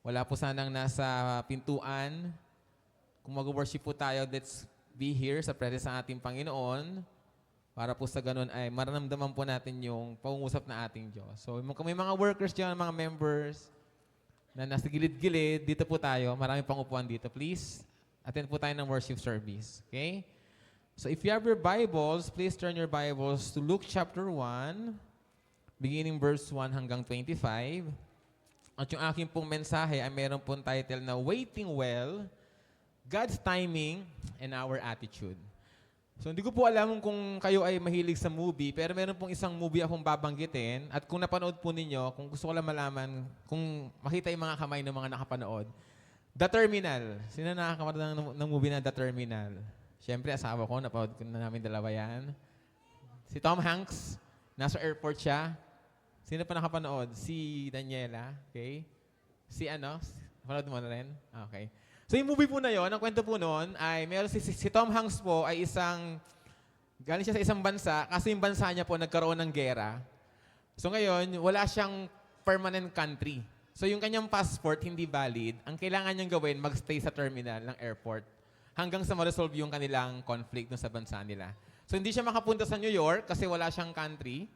Wala po sanang nasa pintuan. Kung mag-worship po tayo, let's be here sa presence ng ating Panginoon para po sa ganun ay maramdaman po natin yung pangungusap na ating Diyos. So, kung may mga workers dyan, mga members na nasa gilid-gilid, dito po tayo. Marami pang upuan dito. Please, attend po tayo ng worship service. Okay? So, if you have your Bibles, please turn your Bibles to Luke chapter 1, beginning verse 1 hanggang 25. At yung aking pong mensahe ay meron pong title na Waiting Well, God's Timing and Our Attitude. So hindi ko po alam kung kayo ay mahilig sa movie, pero meron pong isang movie akong babanggitin. At kung napanood po ninyo, kung gusto ko lang malaman, kung makita yung mga kamay ng mga nakapanood, The Terminal. Sino nakakapanood ng movie na The Terminal? Siyempre, asawa ko, napanood ko na namin dalawa yan. Si Tom Hanks, nasa airport siya. Sino pa nakapanood? Si Daniela, okay? Si ano? Napanood mo na rin? Okay. So yung movie po na yon, ang kwento po noon ay meron si Tom Hanks po ay galing siya sa isang bansa, kasi yung bansa niya po nagkaroon ng gera. So ngayon, wala siyang permanent country. So yung kanyang passport hindi valid. Ang kailangan niyang gawin, magstay sa terminal ng airport hanggang sa ma-resolve yung kanilang conflict dun sa bansa nila. So hindi siya makapunta sa New York kasi wala siyang country.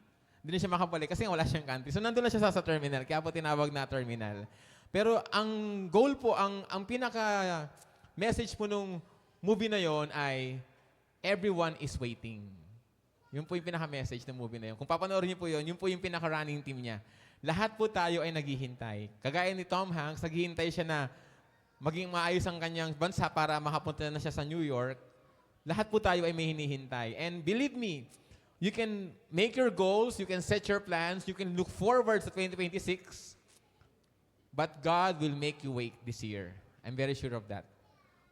Hindi na siya makabalik kasi wala siyang country. So nandun na siya sa terminal, kaya po tinawag na terminal. Pero ang goal po, ang pinaka-message po nung movie na yon ay everyone is waiting. Yun po yung pinaka-message ng movie na yun. Kung papanoorin niyo po yun po yung pinaka-running team niya. Lahat po tayo ay naghihintay. Kagaya ni Tom Hanks, naghihintay siya na maging maayos ang kanyang bansa para makapunta na siya sa New York. Lahat po tayo ay may hinihintay. And believe me, you can make your goals, you can set your plans, you can look forward sa 2026, but God will make you wait this year. I'm very sure of that.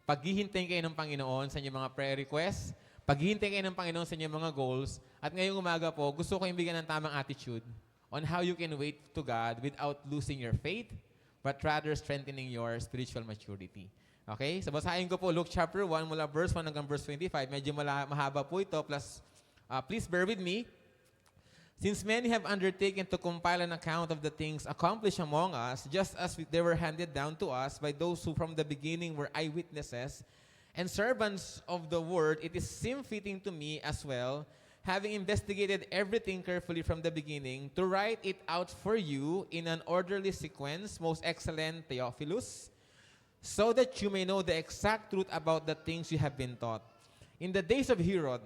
Paghihintayin kayo ng Panginoon sa inyong mga prayer requests, paghihintayin kayo ng Panginoon sa inyong mga goals, at ngayong umaga po, gusto ko yung bigyan ng tamang attitude on how you can wait to God without losing your faith, but rather strengthening your spiritual maturity. Okay? So basahin ko po Luke chapter 1 mula verse 1 hanggang verse 25. Medyo mahaba po ito, plus please bear with me. Since many have undertaken to compile an account of the things accomplished among us, just as they were handed down to us by those who from the beginning were eyewitnesses and servants of the word, it is seem-fitting to me as well, having investigated everything carefully from the beginning, to write it out for you in an orderly sequence, most excellent Theophilus, so that you may know the exact truth about the things you have been taught. In the days of Herod,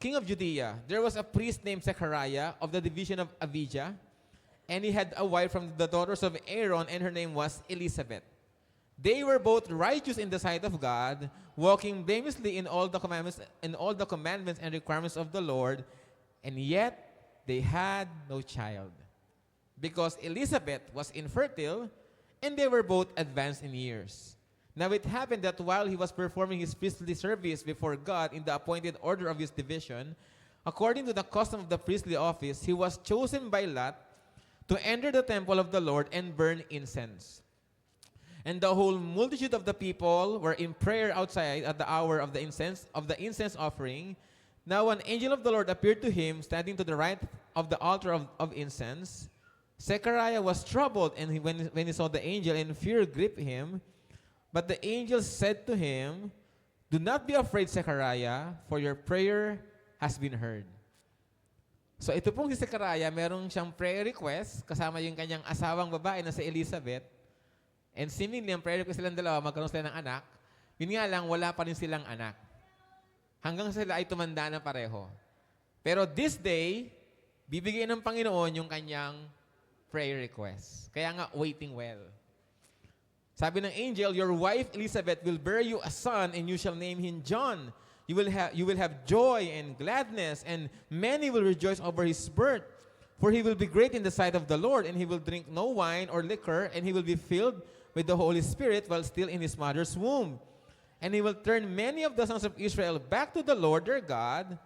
king of Judea, there was a priest named Zechariah of the division of Abijah, and he had a wife from the daughters of Aaron, and her name was Elizabeth. They were both righteous in the sight of God, walking blamelessly in all the commandments and requirements of the Lord, and yet they had no child, because Elizabeth was infertile, and they were both advanced in years. Now it happened that while he was performing his priestly service before God in the appointed order of his division, according to the custom of the priestly office, he was chosen by Lot to enter the temple of the Lord and burn incense. And the whole multitude of the people were in prayer outside at the hour of the incense offering. Now an angel of the Lord appeared to him, standing to the right of the altar of incense. Zechariah was troubled, and when he saw the angel, and fear gripped him. But the angel said to him, "Do not be afraid, Zechariah, for your prayer has been heard." So ito pong si Zechariah, meron siyang prayer request kasama yung kanyang asawang babae na si Elizabeth. And seemingly, ang prayer request silang dalawa, magkaroon sila ng anak. Yun nga lang, wala pa rin silang anak. Hanggang sila ay tumanda na pareho. Pero this day, bibigyan ng Panginoon yung kanyang prayer request. Kaya nga, waiting well. Sabi ng angel, your wife Elizabeth will bear you a son, and you shall name him John. You will have joy and gladness, and many will rejoice over his birth. For he will be great in the sight of the Lord, and he will drink no wine or liquor, and he will be filled with the Holy Spirit while still in his mother's womb. And he will turn many of the sons of Israel back to the Lord their God,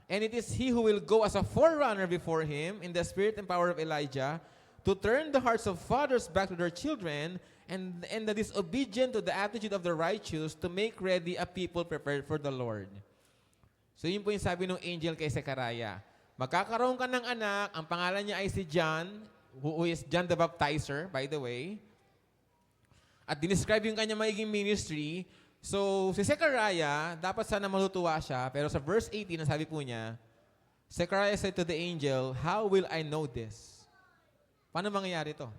and it is he who will go as a forerunner before him in the spirit and power of Elijah, to turn the hearts of fathers back to their children, and the disobedient to the attitude of the righteous, to make ready a people prepared for the Lord. So yun po yung sabi ng angel kay Zechariah. Magkakaroon ka ng anak, ang pangalan niya ay si John, who is John the Baptizer, by the way. at dinescribe yung kanya magiging ministry. So, si Zechariah, dapat sana matutuwa siya, pero sa verse 18, ang sabi po niya, Zechariah said to the angel, "How will I know this?" Paano mangyayari to?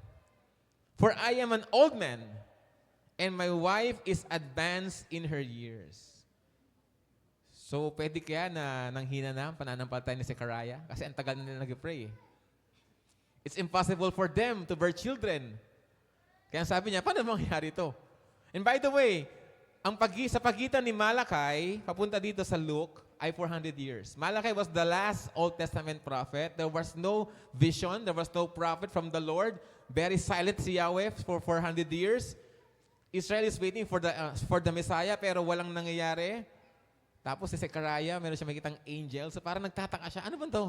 "For I am an old man, and my wife is advanced in her years." So, pwede kaya na nanghina na ang pananampalataya ni Zechariah? Kasi ang tagal na nila nag-pray. It's impossible for them to bear children. Kaya sabi niya, paano mangyayari to? And by the way, sa pagitan ni Malachi, papunta dito sa Luke, ay 400 years. Malachi was the last Old Testament prophet. There was no vision. There was no prophet from the Lord. Very silent si Yahweh for 400 years. Israel is waiting for the Messiah, pero walang nangyayari. Tapos si Zechariah, meron siya makitang angel. So parang nagtataka siya, ano ba to?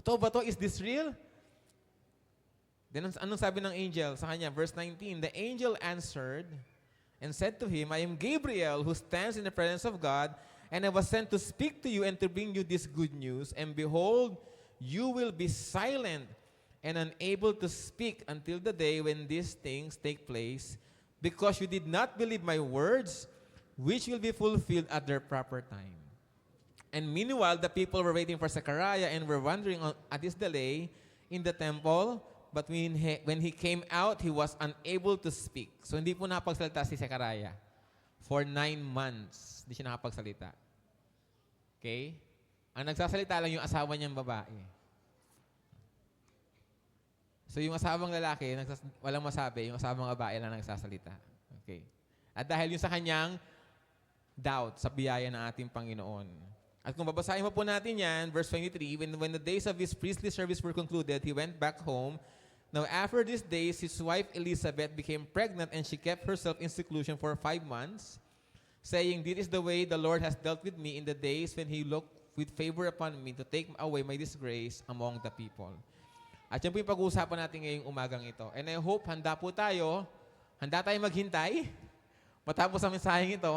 Totoo ba to? Is this real? Then anong sabi ng angel sa kanya? Verse 19, the angel answered and said to him, "I am Gabriel who stands in the presence of God, and I was sent to speak to you and to bring you this good news. And behold, you will be silent and unable to speak until the day when these things take place, because you did not believe my words, which will be fulfilled at their proper time." And meanwhile, the people were waiting for Zechariah and were wondering at his delay in the temple. But when he came out, he was unable to speak. So hindi po nakapagsalita si Zechariah. For 9 months, hindi siya nakapagsalita. Okay? Ang nagsasalita lang yung asawa niyang babae. So yung asawang lalaki, walang masabi, yung asawang babae lang nagsasalita. Okay? At dahil yung sa kanyang doubt sa biyaya ng ating Panginoon. At kung babasahin mo po natin yan, verse 23, when the days of his priestly service were concluded, he went back home. Now after these days, his wife Elizabeth became pregnant, and she kept herself in seclusion for 5 months, saying, "This is the way the Lord has dealt with me in the days when he looked with favor upon me to take away my disgrace among the people." At yan po yung pag-uusapan natin ngayong umagang ito. And I hope handa tayo maghintay matapos ang mensaheng ito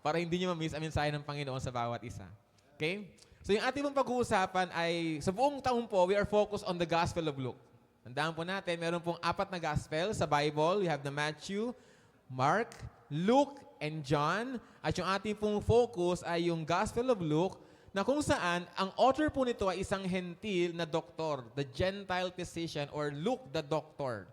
para hindi nyo ma-miss ang mensahe ng Panginoon sa bawat isa. Okay? So yung ating pong pag-uusapan ay, sa buong taon po, we are focused on the Gospel of Luke. Tandaan po natin, meron pong 4 na gospel sa Bible. We have the Matthew, Mark, Luke, and John. At yung ating pong focus ay yung Gospel of Luke, na kung saan ang author po nito ay isang hentil na doktor, the Gentile physician, or Luke the doctor.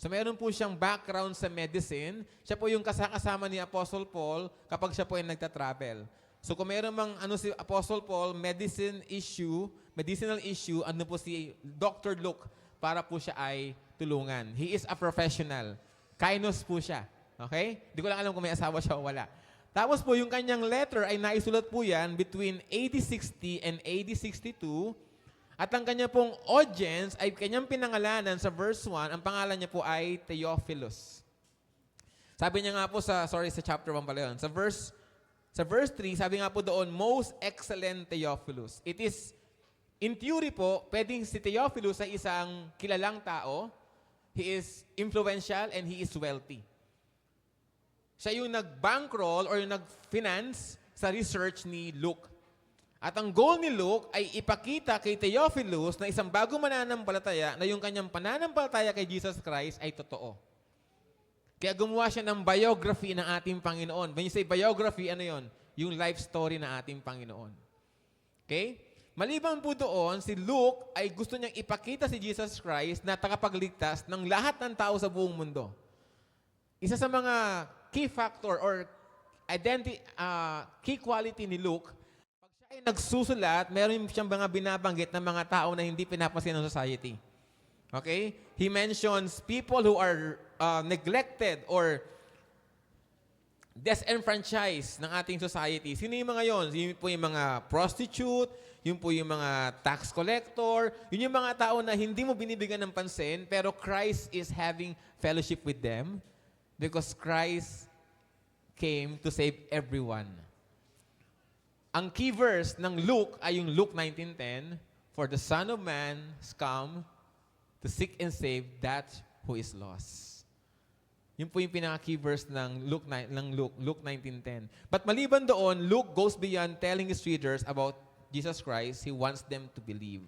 So meron po siyang background sa medicine. Siya po yung kasama ni Apostle Paul kapag siya po ay nagta-travel. So kung meron mang si Apostle Paul, medicinal issue, ano po si Dr. Luke para po siya ay tulungan. He is a professional. Kainos po siya. Okay? Di ko lang alam kung may asawa siya o wala. Tapos po yung kanyang letter ay naisulat po yan between AD 60 and AD 62. At ang kanya pong audience ay kanyang pinangalanan sa verse 1, ang pangalan niya po ay Theophilus. Sabi niya nga po sa chapter 1 pala yun. Sa verse 3, sabi nga po doon, most excellent Theophilus. It is, in theory po, pwedeng si Theophilus ay isang kilalang tao. He is influential and he is wealthy. Siya yung nag-bankroll or yung nag-finance sa research ni Luke. At ang goal ni Luke ay ipakita kay Theophilus na isang bago mananampalataya na yung kanyang pananampalataya kay Jesus Christ ay totoo. Kaya gumawa siya ng biography ng ating Panginoon. When you say biography, ano yon? Yung life story ng ating Panginoon. Okay? Maliban po doon, si Luke ay gusto niyang ipakita si Jesus Christ na tagapagligtas ng lahat ng tao sa buong mundo. Isa sa mga key factor or key quality ni Luke, pag siya ay nagsusulat, meron siyang mga binabanggit ng mga tao na hindi pinapansin ng society. Okay? He mentions people who are neglected or disenfranchised ng ating society. Sino yung mga yon? Yun po yung mga prostitute, yun po yung mga tax collector, yun yung mga tao na hindi mo binibigyan ng pansin, pero Christ is having fellowship with them because Christ came to save everyone. Ang key verse ng Luke ay yung Luke 19:10, "For the Son of Man has come to seek and save that who is lost." Yun po yung pinaka-key verse ng Luke 19:10. But maliban doon, Luke goes beyond telling his readers about Jesus Christ. He wants them to believe,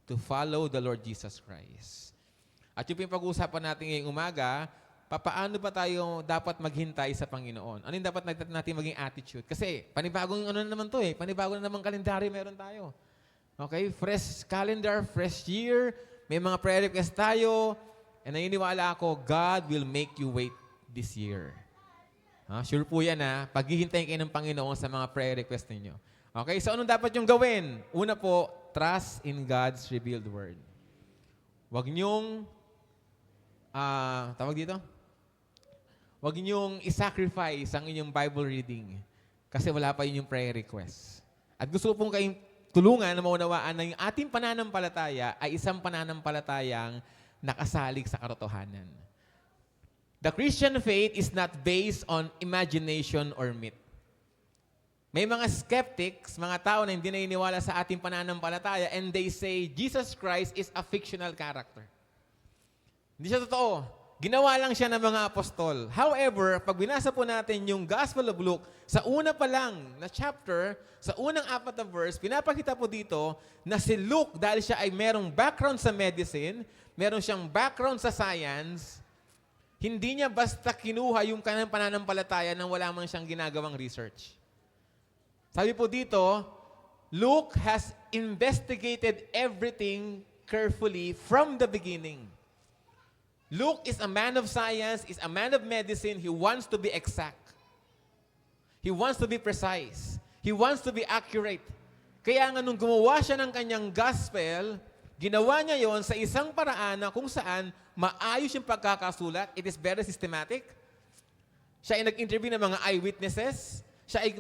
to follow the Lord Jesus Christ. At yung pag-uusapan natin ngayong umaga, papaano ba tayo dapat maghintay sa Panginoon? Ano yung dapat natin maging attitude? Kasi panibagong ano na naman to panibagong na naman kalendaryo meron tayo. Okay? Fresh calendar, fresh year, may mga prayer request tayo, and naniniwala ako, God will make you wait this year. Sure po yan paghihintayin kayo ng Panginoon sa mga prayer request ninyo. Okay? So anong dapat yung gawin? Una po, trust in God's revealed word. Huwag niyong, tawag dito? Huwag niyong isacrifice ang inyong Bible reading kasi wala pa yun yung prayer request. At gusto pong kayong tulungan na maunawaan na yung ating pananampalataya ay isang pananampalatayang nakasalig sa katotohanan. The Christian faith is not based on imagination or myth. May mga skeptics, mga tao na hindi naniniwala sa ating pananampalataya, and they say, Jesus Christ is a fictional character. Hindi siya totoo. Ginawa lang siya ng mga apostol. However, pag binasa po natin yung Gospel of Luke, sa una pa lang na chapter, sa unang 4 na verse, pinapakita po dito na si Luke, dahil siya ay merong background sa medicine, meron siyang background sa science, hindi niya basta kinuha yung kanyang pananampalataya nang wala man siyang ginagawang research. Sabi po dito, Luke has investigated everything carefully from the beginning. Luke is a man of science, is a man of medicine. He wants to be exact. He wants to be precise. He wants to be accurate. Kaya nga nung gumawa siya ng kanyang gospel, ginawa niya yon sa isang paraan na kung saan maayos yung pagkakasulat. It is very systematic. Siya ay nag-interview ng mga eyewitnesses. Siya ay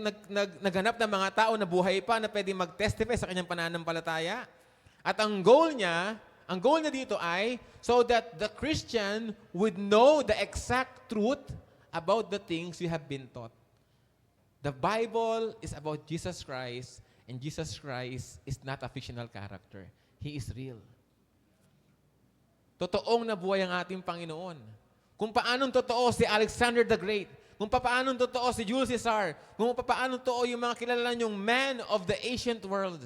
naghanap ng mga tao na buhay pa na pwede mag-testify sa kanyang pananampalataya. At ang goal niya dito ay so that the Christian would know the exact truth about the things you have been taught. The Bible is about Jesus Christ, and Jesus Christ is not a fictional character. He is real. Totoong nabuhay ang ating Panginoon. Kung paanong totoo si Alexander the Great, kung paanong totoo si Julius Caesar, kung paanong totoo yung mga kilala niyong man of the ancient world,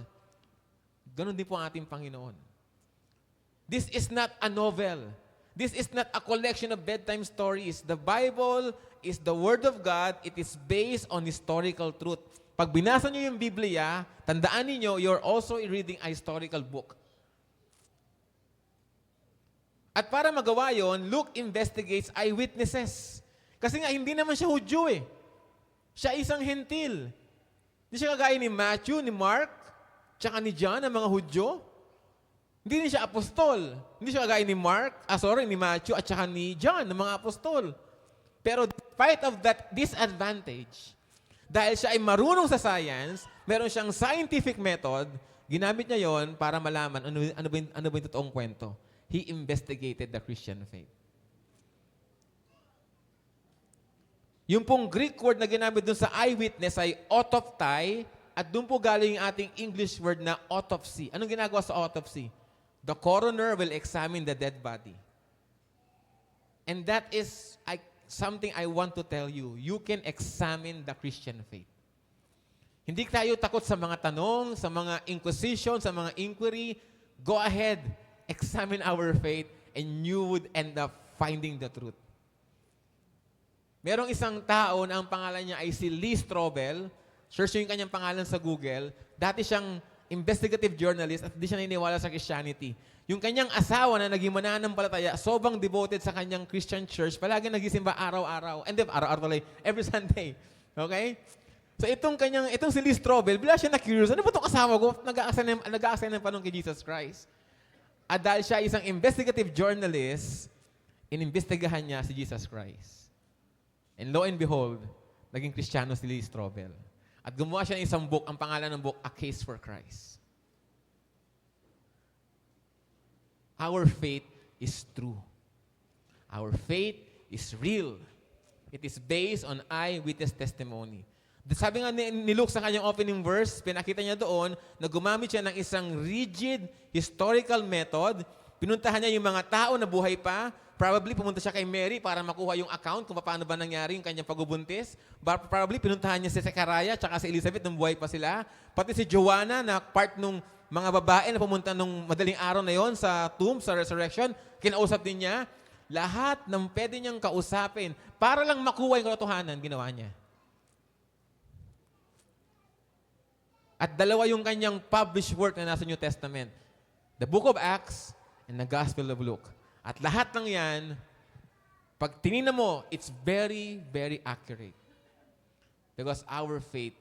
ganun din po ang ating Panginoon. This is not a novel. This is not a collection of bedtime stories. The Bible is the Word of God. It is based on historical truth. Pag binasa niyo yung Biblia, tandaan niyo, you're also reading a historical book. At para magawa yon, Luke investigates eyewitnesses. Kasi nga, hindi naman siya Hudyo Siya isang hentil. Hindi siya kagaya ni Matthew, ni Mark, tsaka ni John, ang mga Hudyo. Hindi siya apostol. Hindi siya kagaya ni ni Matthew, at tsaka ni John, ng mga apostol. Pero despite of that disadvantage, dahil siya ay marunong sa science, meron siyang scientific method, ginamit niya yon para malaman ano ba yung totoong kwento. He investigated the Christian faith. Yung pong Greek word na ginamit dun sa eyewitness ay autoptai, at dun po galing yung ating English word na autopsy. Anong ginagawa sa autopsy? The coroner will examine the dead body. And that is something I want to tell you. You can examine the Christian faith. Hindi tayo takot sa mga tanong, sa mga inquisition, sa mga inquiry. Go ahead. Examine our faith and you would end up finding the truth. Merong isang tao na ang pangalan niya ay si Lee Strobel. Search yung kanyang pangalan sa Google. Dati siyang investigative journalist at hindi siya naniniwala sa Christianity. Yung kanyang asawa na naging mananampalataya, sobrang devoted sa kanyang Christian church, palagi nagisimba araw-araw. And then, araw-araw every Sunday. Okay? So itong si Lee Strobel, bila siya na-curious, ano ba itong asawa ko? Nag-a-assign ng panong kay Jesus Christ. At dahil siya isang investigative journalist, inimbestigahan niya si Jesus Christ. And lo and behold, naging Kristiyano si Lee Strobel. At gumawa siya ng isang book, ang pangalan ng book, A Case for Christ. Our faith is true. Our faith is real. It is based on eyewitness testimony. Sabi nga ni Luke sa kanyang opening verse, pinakita niya doon na gumamit siya ng isang rigid historical method. Pinuntahan niya yung mga tao na buhay pa. Probably pumunta siya kay Mary para makuha yung account kung paano ba nangyari yung kanyang pagbubuntis. Probably pinuntahan niya si Zechariah at si Elizabeth nung buhay pa sila. Pati si Joanna na part nung mga babae na pumunta nung madaling araw na yon sa tomb, sa resurrection, kinausap din niya. Lahat ng pwede niyang kausapin para lang makuha yung katotohanan, ginawa niya. At dalawa yung kanyang published work na nasa New Testament. The Book of Acts and the Gospel of Luke. At lahat ng yan, pag tinignan mo, it's very, very accurate. Because our faith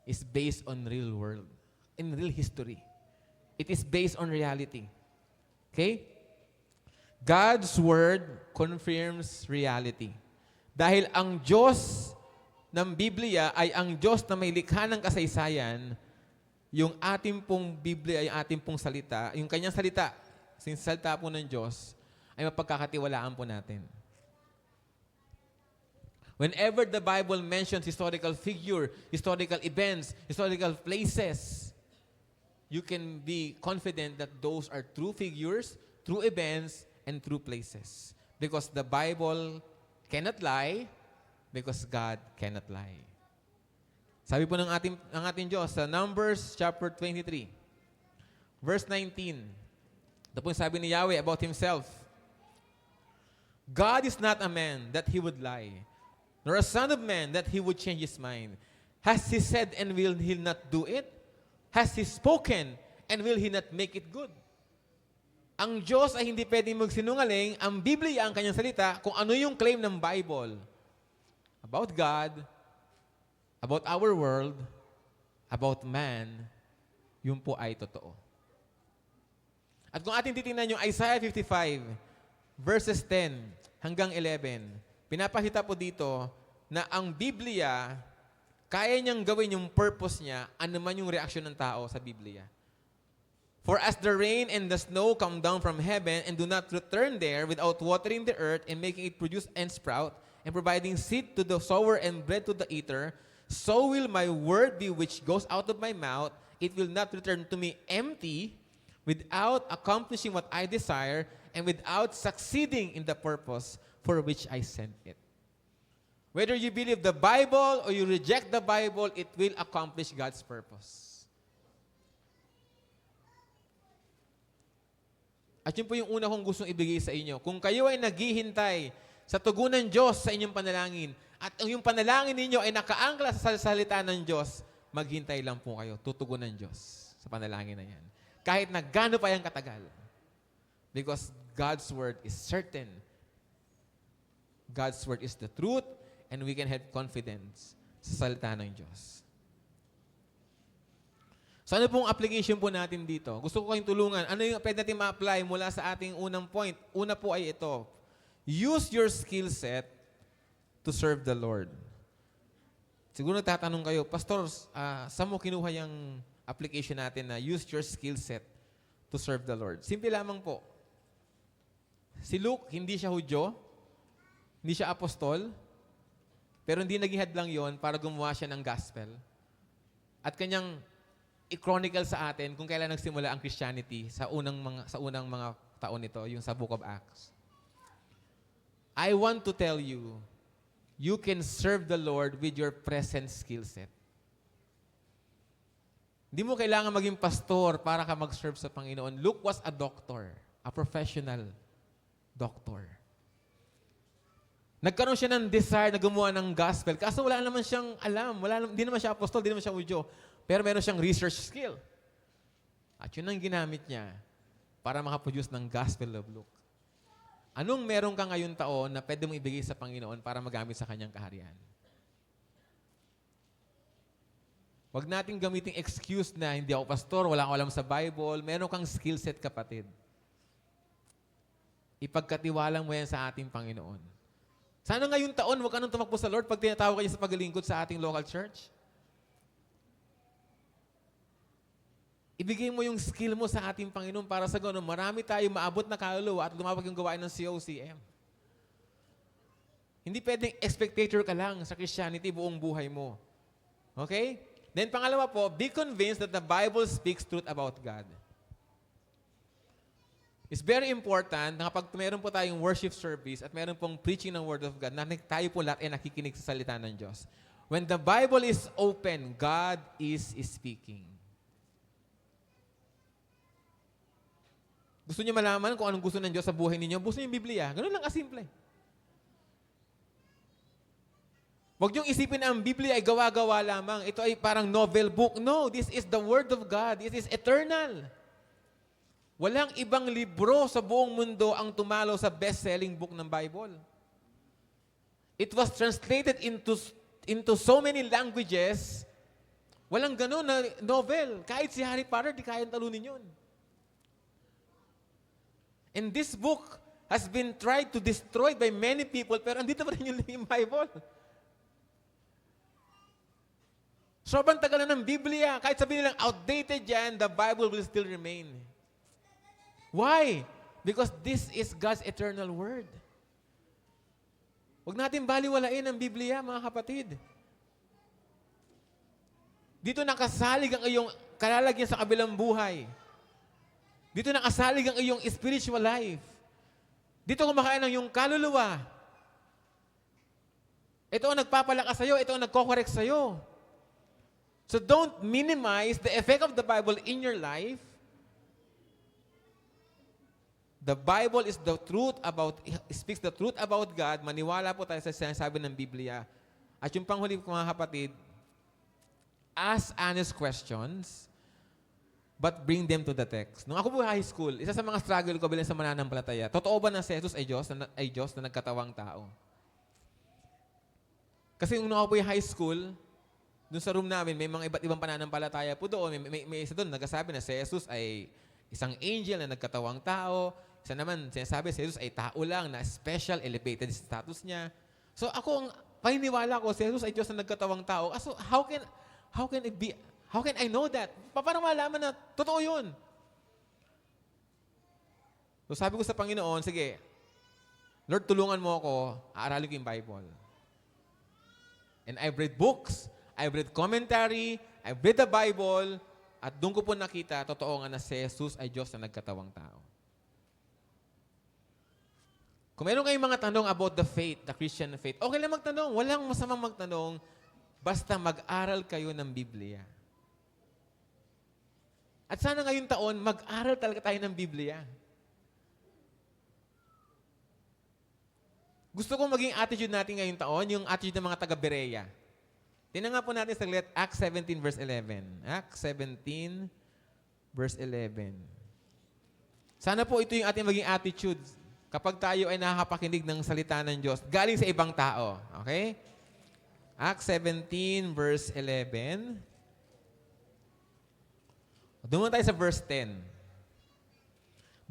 is based on real world, in real history. It is based on reality. Okay? God's Word confirms reality. Dahil ang Diyos ng Biblia ay ang Diyos na may likha ng kasaysayan, yung ating pong Biblia ay ating pong salita, yung kanyang salita, since salita po ng Diyos, ay mapagkakatiwalaan po natin. Whenever the Bible mentions historical figure, historical events, historical places, you can be confident that those are true figures, true events, and true places. Because the Bible cannot lie, because God cannot lie. Sabi po ng ating Diyos sa Numbers chapter 23, verse 19. Ito po yung sabi ni Yahweh about Himself. God is not a man that He would lie, nor a son of man that He would change His mind. Has He said and will He not do it? Has He spoken and will He not make it good? Ang Diyos ay hindi pwedeng magsinungaling. Ang Biblia, ang kanyang salita, kung ano yung claim ng Bible about God, about our world, about man, yun po ay totoo. At kung ating titingnan yung Isaiah 55, verses 10 hanggang 11, pinapakita po dito na ang Biblia, kaya niyang gawin yung purpose niya, ano man yung reaksyon ng tao sa Biblia. For as the rain and the snow come down from heaven and do not return there without watering the earth and making it produce and sprout, and providing seed to the sower and bread to the eater, so will my word be which goes out of my mouth. It will not return to me empty, without accomplishing what I desire, and without succeeding in the purpose for which I sent it. Whether you believe the Bible or you reject the Bible, it will accomplish God's purpose. At yun po yung una kong gustong ibigay sa inyo. Kung kayo ay naghihintay sa tugunan Diyos sa inyong panalangin, at ang yung panalangin ninyo ay nakaangkla sa salita ng Diyos, maghintay lang po kayo, tutugunan Diyos sa panalangin na yan. Kahit na gaano pa yung katagal. Because God's Word is certain. God's Word is the truth, and we can have confidence sa salita ng Diyos. So ano pong application po natin dito? Gusto ko kayong tulungan. Ano yung pwede natin ma-apply mula sa ating unang point? Una po ay ito. Use your skill set to serve the Lord. Siguro tatanong kayo, Pastor, saan mo kinuha yung application natin na use your skill set to serve the Lord? Simple lamang po. Si Luke, hindi siya Hudyo, hindi siya apostol, pero hindi naging hadlang yon para gumawa siya ng gospel. At kanyang i-chronicle sa atin kung kailan nagsimula ang Christianity sa unang mga taon nito, yung sa Book of Acts. I want to tell you, you can serve the Lord with your present skill set. Hindi mo kailangan maging pastor para ka mag-serve sa Panginoon. Luke was a doctor, a professional doctor. Nagkaroon siya ng desire na gumawa ng gospel. Kaso wala naman siyang alam. Hindi naman siya apostol, hindi naman siya Hudyo. Pero meron siyang research skill. At yun ang ginamit niya para makaproduce ng Gospel of Luke. Anong meron ka ngayon taon na pwede mong ibigay sa Panginoon para magamit sa kanyang kaharian? Huwag nating gamiting excuse na hindi ako pastor, wala akong alam sa Bible. Meron kang skill set, kapatid. Ipagkatiwalang mo yan sa ating Panginoon. Sana ngayong taon, huwag ka nang tumakbo sa Lord pag tinatawag kayo sa paglilingkod sa ating local church. Ibigay mo yung skill mo sa ating Panginoon para sa gano'n, marami tayo maabot na kaluluwa at lumawag yung gawain ng COCM. Hindi pwedeng spectator ka lang sa Christianity buong buhay mo. Okay? Then pangalawa po, be convinced that the Bible speaks truth about God. It's very important na kapag meron po tayong worship service at meron pong preaching ng Word of God, na tayo po lahat ay nakikinig sa salita ng Diyos. When the Bible is open, God is speaking. Gusto niyo malaman kung anong gusto ng Diyos sa buhay ninyo? Gusto niyo yung Biblia. Ganun lang kasimple. Huwag niyong isipin na ang Biblia ay gawa-gawa lamang. Ito ay parang novel book. No, this is the Word of God. This is eternal. Walang ibang libro sa buong mundo ang tumalo sa best-selling book ng Bible. It was translated into so many languages. Walang ganun na novel. Kahit si Harry Potter, di kayang talunin yun. And this book has been tried to destroy by many people, pero andito pa rin yung Bible. Sobrang tagal na ng Biblia. Kahit sabihin nilang outdated yan, the Bible will still remain. Why? Because this is God's eternal Word. Huwag natin baliwalain ang Biblia, mga kapatid. Dito nakasalig ang iyong kalalagyan sa kabilang buhay. Dito nakasalig ang iyong spiritual life. Dito kumakain ang iyong kaluluwa. Ito ang nagpapalakas sa'yo. Ito ang nagko-correct sa'yo. So don't minimize the effect of the Bible in your life. The Bible is the truth speaks the truth about God. Maniwala po tayo sa sinasabi ng Biblia. At yung panghuli, mga kapatid, ask honest questions, but bring them to the text. Nung ako po high school, isa sa mga struggle ko bilang sa mananampalataya, totoo ba na si Jesus ay Diyos na nagkatawang tao? Kasi nung ako po high school, dun sa room namin, may mga iba't ibang pananampalataya po doon. May isa doon, nagsasabi na si Jesus ay isang angel na nagkatawang tao. Isa naman, sinasabi si Jesus ay tao lang na special, elevated status niya. So ako, ang paniniwala ko, si Jesus ay Diyos na nagkatawang tao. So how can I know that? Paano malaman na totoo yun? So sabi ko sa Panginoon, sige, Lord, tulungan mo ako, aaralin ko yung Bible. And I've read books, I've read commentary, I've read the Bible, at doon ko po nakita, totoo nga na si Jesus ay Diyos na nagkatawang tao. Kung meron kayong mga tanong about the faith, the Christian faith, okay lang magtanong. Walang masamang magtanong, basta mag-aral kayo ng Biblia. At sana ngayong taon, mag-aral talaga tayo ng Biblia. Gusto kong maging attitude natin ngayong taon, yung attitude ng mga taga-Berea. Tingnan nga po natin saglit, Acts 17 verse 11. Acts 17 verse 11. Sana po ito yung ating maging attitude kapag tayo ay nakakapakinig ng salita ng Diyos galing sa ibang tao. Okay? Acts 17 verse 11. Doon tayo sa verse 10.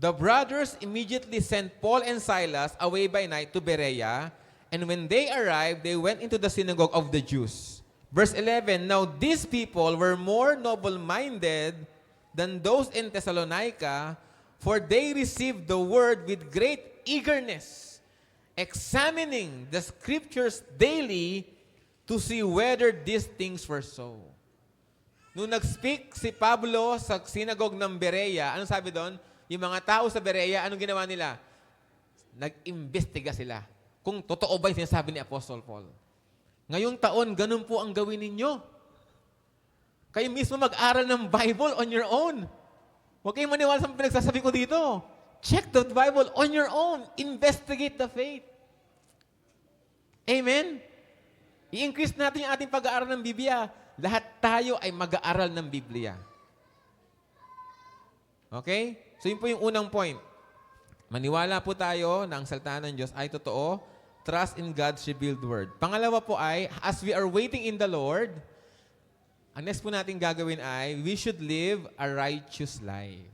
The brothers immediately sent Paul and Silas away by night to Berea, and when they arrived, they went into the synagogue of the Jews. Verse 11, now these people were more noble-minded than those in Thessalonica, for they received the word with great eagerness, examining the scriptures daily to see whether these things were so. Nung nag-speak si Pablo sa synagogue ng Berea, anong sabi doon? Yung mga tao sa Berea, anong ginawa nila? Nag-imbestiga sila kung totoo ba yung sinasabi ni Apostle Paul. Ngayong taon, ganun po ang gawin ninyo. Kayo mismo mag-aral ng Bible on your own. Huwag kayong maniwala sa pinagsasabi ko dito. Check the Bible on your own. Investigate the faith. Amen? I-increase natin yung ating pag-aaral ng Biblia. Lahat tayo ay mag-aaral ng Biblia. Okay? So yun po yung unang point. Maniwala po tayo na ang salita ng Diyos ay totoo. Trust in God's revealed word. Pangalawa po ay, as we are waiting in the Lord, ang next po natin gagawin ay, we should live a righteous life.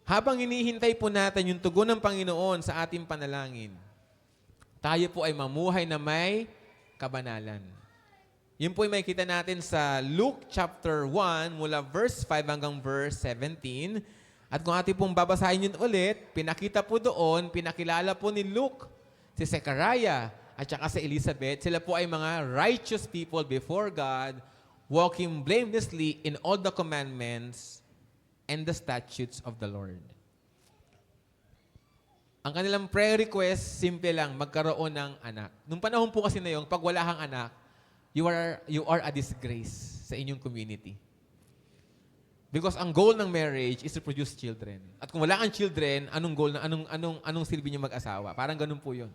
Habang hinihintay po natin yung tugon ng Panginoon sa ating panalangin, tayo po ay mamuhay na may kabanalan. Yun po ay makikita natin sa Luke chapter 1, mula verse 5 hanggang verse 17. At kung ating pong babasahin yun ulit, pinakita po doon, pinakilala po ni Luke, si Zechariah, at saka si Elizabeth. Sila po ay mga righteous people before God, walking blamelessly in all the commandments and the statutes of the Lord. Ang kanilang prayer request, simple lang, magkaroon ng anak. Nung panahon po kasi na yun, pag wala kang anak, you are a disgrace sa inyong community. Because ang goal ng marriage is to produce children. At kung wala kang children, anong goal na anong silbi niyo mag-asawa? Parang ganun po 'yon.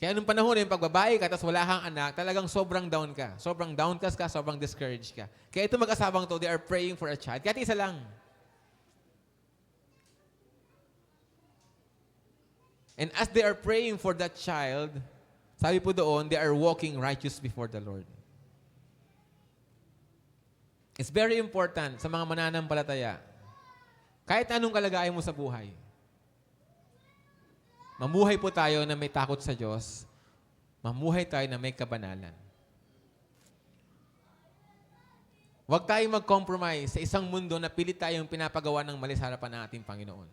Kaya nung panahon na yung pagbabae ka, tapos wala kang anak, talagang sobrang down ka. Sobrang downcast ka, sobrang discouraged ka. Kaya ito mag-asawang to, they are praying for a child. Kaya isa lang. And as they are praying for that child, sabi po doon, they are walking righteous before the Lord. It's very important sa mga mananampalataya. Kahit anong kalagayan mo sa buhay, mamuhay po tayo na may takot sa Diyos. Mamuhay tayo na may kabanalan. Huwag tayong mag-compromise sa isang mundo na pilit tayong pinapagawa ng mali sa harapan ng ating Panginoon.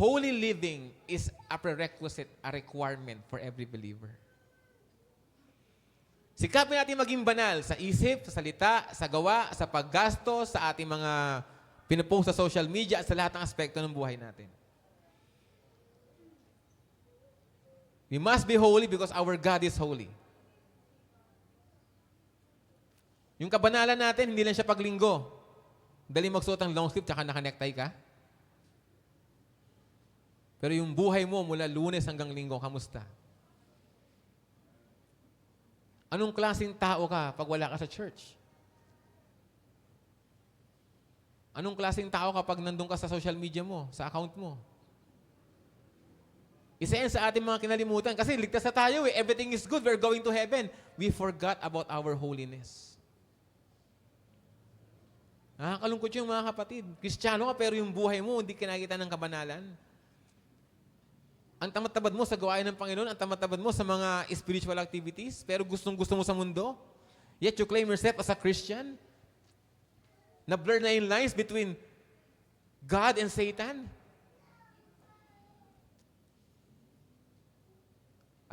Holy living is a prerequisite, a requirement for every believer. Sikapin natin maging banal sa isip, sa salita, sa gawa, sa paggasto, sa ating mga pinapost sa social media at sa lahat ng aspekto ng buhay natin. We must be holy because our God is holy. Yung kabanalan natin, hindi lang siya paglinggo. Dali magsuot ng long sleeve tsaka naka-necktie ka. Pero yung buhay mo mula Lunes hanggang Linggo, kamusta? Anong klaseng tao ka pag wala ka sa church? Anong klaseng tao kapag nandun ka sa social media mo, sa account mo? Isa yan sa ating mga kinalimutan. Kasi ligtas na tayo eh. Everything is good. We're going to heaven. We forgot about our holiness. Nakakalungkot yung mga kapatid. Kristiyano ka pero yung buhay mo hindi kinakita ng kabanalan. Ang tamad-tamad mo sa gawain ng Panginoon, ang tamad-tamad mo sa mga spiritual activities, pero gustong-gusto mo sa mundo. Yet you claim yourself as a Christian. Na-blur na yung lines between God and Satan.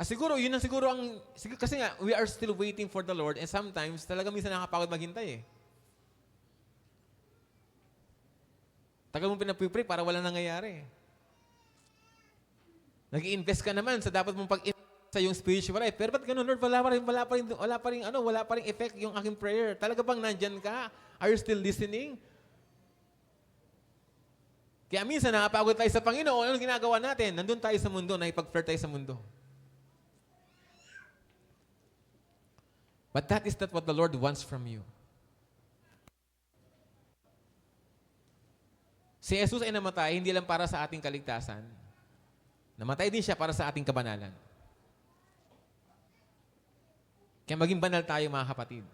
Siguro, yun ang siguro ang... Kasi nga, we are still waiting for the Lord and sometimes, talaga minsan nakakapagod maghintay eh. Tagal mo pinapipray para wala nangyayari. Nag-i-invest ka naman sa dapat mong pag-invest sa yung spiritual life. Pero ba't ganun, Lord? Wala pa rin effect yung aking prayer. Talaga bang nandyan ka? Are you still listening? Kaya minsan nakapagod tayo sa Panginoon, anong ginagawa natin? Nandun tayo sa mundo, nakipag-flirt tayo sa mundo. But that is not what the Lord wants from you. Si Jesus ay namatay, hindi lang para sa ating kaligtasan. Namatay din siya para sa ating kabanalan. Kaya maging banal tayo, mga kapatid.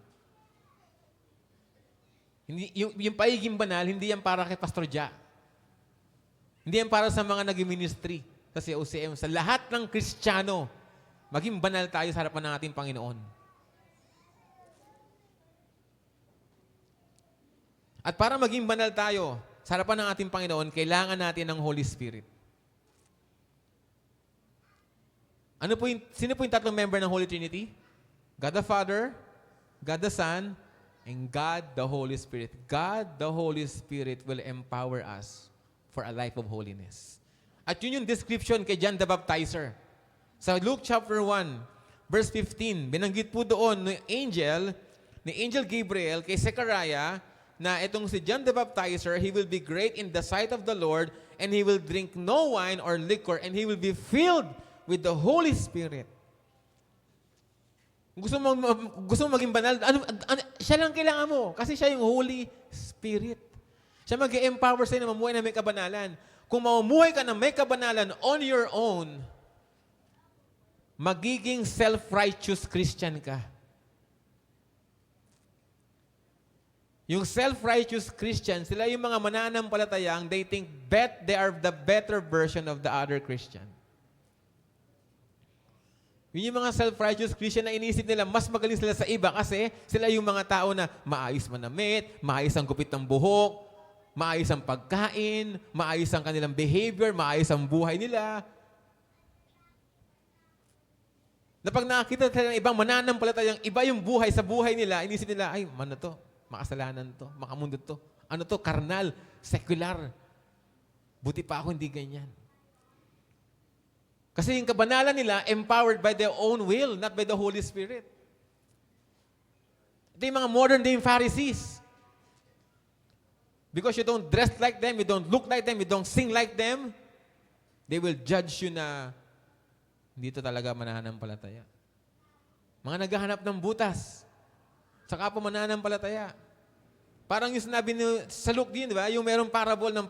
Hindi, yung pagiging banal, hindi yan para kay Pastor Ja. Hindi yan para sa mga nag-ministry sa COCM. Sa lahat ng Kristiyano, maging banal tayo sa harapan ng ating Panginoon. At para maging banal tayo sa harapan ng ating Panginoon, kailangan natin ng Holy Spirit. Sino po yung tatlong member ng Holy Trinity? God the Father, God the Son, and God the Holy Spirit. God the Holy Spirit will empower us for a life of holiness. At yun yung description kay John the Baptizer. Sa Luke chapter 1, verse 15, binanggit po doon ni Angel Gabriel kay Zechariah na itong si John the Baptizer, he will be great in the sight of the Lord and he will drink no wine or liquor and he will be filled with the Holy Spirit. Gusto mo maging banal, siya lang kailangan mo kasi siya yung Holy Spirit. Siya mag-empower sa'yo na mamuhay na may kabanalan. Kung mamuhay ka na may kabanalan on your own, magiging self-righteous Christian ka. Yung self-righteous Christian, sila yung mga mananampalatayang they think they are the better version of the other Christian. Yun yung mga self-righteous Christian na inisip nila, mas magaling sila sa iba kasi sila yung mga tao na maayos manamit, maayos ang gupit ng buhok, maayos ang pagkain, maayos ang kanilang behavior, maayos ang buhay nila. Na pag nakakita sila ng ibang mananampalatayang iba yung buhay sa buhay nila, inisip nila, ay, ano to? Makasalanan to, makamundo to. Ano to? Karnal, secular. Buti pa ako hindi ganyan. Kasi yung kabanalan nila, empowered by their own will, not by the Holy Spirit. Ito yung mga modern day Pharisees. Because you don't dress like them, you don't look like them, you don't sing like them, they will judge you na dito talaga mananampalataya. Mga naghahanap ng butas, saka po mananampalataya. Parang yung sinabi sa Luke din, di ba? Yung merong parable nung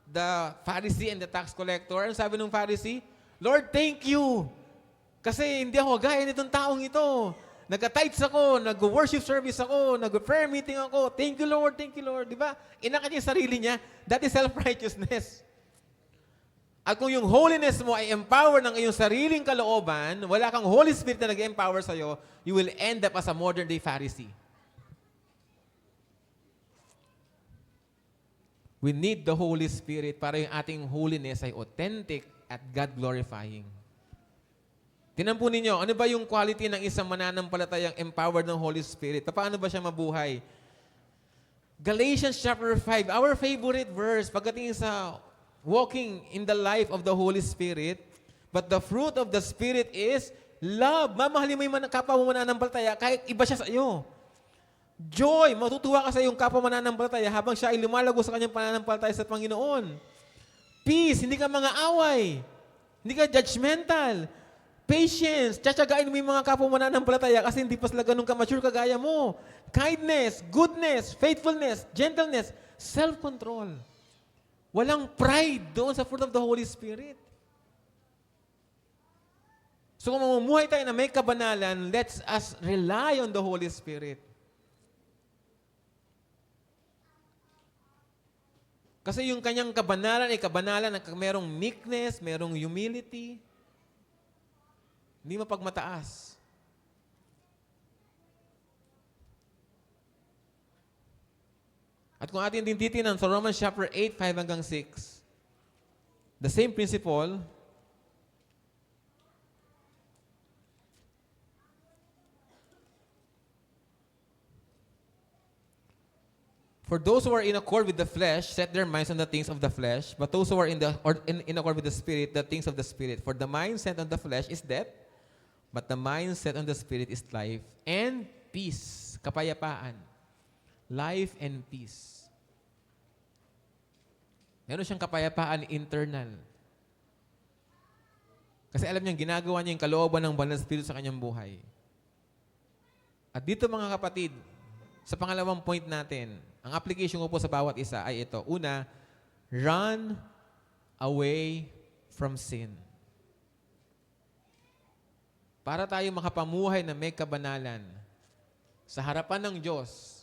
the Pharisee and the tax collector. Ang sabi ng Pharisee, Lord, thank you. Kasi hindi ako gaya nitong taong ito. Nag-tithes ako, nag-worship service ako, nag-prayer meeting ako. Thank you, Lord. Thank you, Lord. Di ba? Inakat niya yung sarili niya. That is self-righteousness. At kung yung holiness mo ay empower ng iyong sariling kalooban, wala kang Holy Spirit na nag-empower sa'yo, you will end up as a modern-day Pharisee. We need the Holy Spirit para yung ating holiness ay authentic at God-glorifying. Tinan po ninyo, ano ba yung quality ng isang mananampalatayang empowered ng Holy Spirit? Paano ba siya mabuhay? Galatians chapter 5, our favorite verse, pagdating sa walking in the life of the Holy Spirit, but the fruit of the Spirit is love. Mamahalin mo yung kapwa mo mananampalataya kahit iba siya sa iyo. Joy, matutuwa ka sa iyong kapwa mananampalataya habang siya ay lumalago sa kanyang pananampalataya sa Panginoon. Peace, hindi ka mga away. Hindi ka judgmental. Patience, tsatsagain mo yung mga kapwa mananampalataya kasi hindi pa sila ganun ka-mature kagaya mo. Kindness, goodness, faithfulness, gentleness, self-control. Walang pride doon sa fruit of the Holy Spirit. So kung mamumuhay tayo na may kabanalan, let's us rely on the Holy Spirit. Kasi yung kanyang kabanalan ay kabanalan na merong meekness, merong humility. Hindi mapagmataas. At kung atin din titinan sa Romans chapter 8, 5 hanggang 6, the same principle, for those who are in accord with the flesh, set their minds on the things of the flesh, but those who are in accord with the Spirit, the things of the Spirit. For the mind set on the flesh is death, but the mind set on the Spirit is life and peace. Kapayapaan. Life and peace. Meron siyang kapayapaan internal. Kasi alam niya, ginagawa niya yung kalooban ng banal na Espiritu sa kanyang buhay. At dito mga kapatid, sa pangalawang point natin, ang application ko po sa bawat isa ay ito. Una, run away from sin. Para tayo makapamuhay na may kabanalan sa harapan ng Diyos,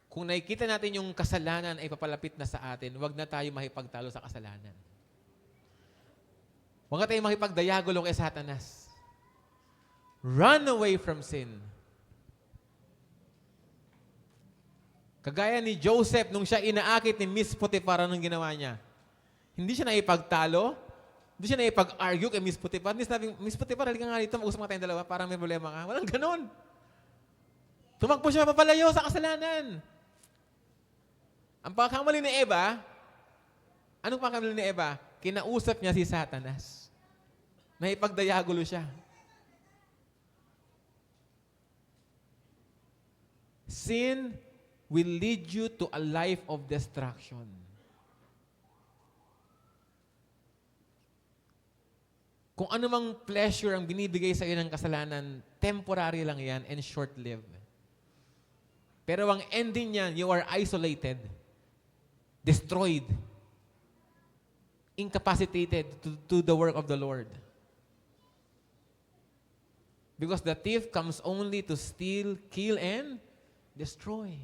kung nakikita natin yung kasalanan ay papalapit na sa atin, huwag na tayo makipagtalo sa kasalanan. Huwag na tayo makipagdayagulo kay Satanas. Run away from sin. Kagaya ni Joseph, nung siya inaakit ni Miss Potiphar, anong ginawa niya? Hindi siya naipagtalo, hindi siya naipag-argue kay Miss Potiphar. Hindi sabi, Miss Potiphar, halika nga dito, mag-usap nga tayong dalawa, parang may problema ka. Walang ganon. Tumakbo siya papalayo sa kasalanan. Ang pagkamali ni Eva, anong pagkamali ni Eva? Kinausap niya si Satanas. Naipagdayagulo siya. Sin will lead you to a life of destruction. Kung anumang pleasure ang binibigay sa iyo ng kasalanan, temporary lang yan and short-lived. Pero ang ending niyan, you are isolated, destroyed, incapacitated to the work of the Lord. Because the thief comes only to steal, kill, and destroy.